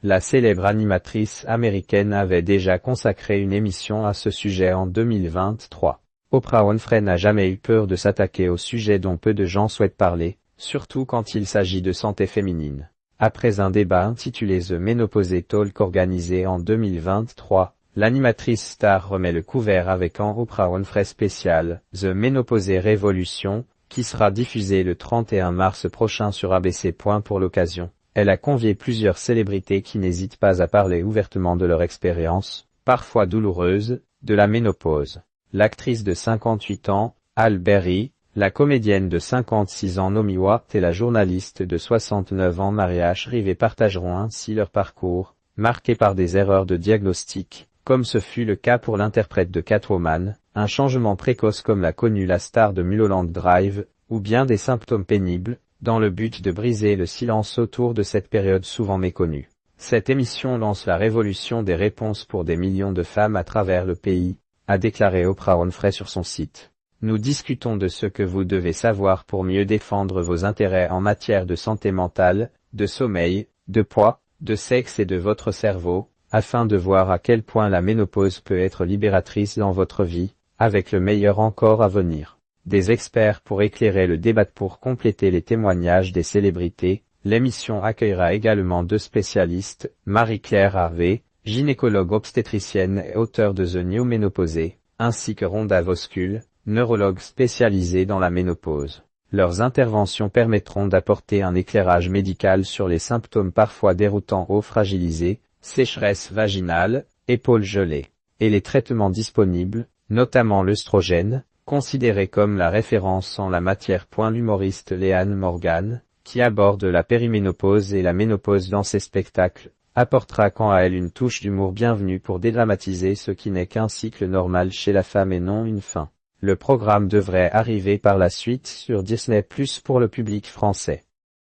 La célèbre animatrice américaine avait déjà consacré une émission à ce sujet en 2023. Oprah Winfrey n'a jamais eu peur de s'attaquer au sujet dont peu de gens souhaitent parler, surtout quand il s'agit de santé féminine. Après un débat intitulé The Menopause Talk organisé en 2023, l'animatrice star remet le couvert avec un Oprah Winfrey spécial, The Menopause Revolution, qui sera diffusé le 31 mars prochain sur ABC. Pour l'occasion, elle a convié plusieurs célébrités qui n'hésitent pas à parler ouvertement de leur expérience, parfois douloureuse, de la ménopause. L'actrice de 58 ans, Halle Berry, la comédienne de 56 ans Naomi Watts et la journaliste de 69 ans Maria Shriver partageront ainsi leur parcours, marqué par des erreurs de diagnostic, comme ce fut le cas pour l'interprète de Catwoman, un changement précoce comme l'a connu la star de Mulholland Drive, ou bien des symptômes pénibles, dans le but de briser le silence autour de cette période souvent méconnue. Cette émission lance la révolution des réponses pour des millions de femmes à travers le pays, a déclaré Oprah Winfrey sur son site. Nous discutons de ce que vous devez savoir pour mieux défendre vos intérêts en matière de santé mentale, de sommeil, de poids, de sexe et de votre cerveau, afin de voir à quel point la ménopause peut être libératrice dans votre vie, avec le meilleur encore à venir. Des experts pour éclairer le débat. Pour compléter les témoignages des célébrités, l'émission accueillera également deux spécialistes, Marie-Claire Harvey, gynécologue obstétricienne et auteure de The New Menopause, ainsi que Rhonda Voskul, neurologue spécialisée dans la ménopause. Leurs interventions permettront d'apporter un éclairage médical sur les symptômes parfois déroutants eau fragilisée, sécheresse vaginale, épaules gelées, et les traitements disponibles, notamment l'œstrogène, considéré comme la référence en la matière. L'humoriste Leanne Morgan, qui aborde la périménopause et la ménopause dans ses spectacles, apportera quant à elle une touche d'humour bienvenue pour dédramatiser ce qui n'est qu'un cycle normal chez la femme et non une fin. Le programme devrait arriver par la suite sur Disney+ pour le public français.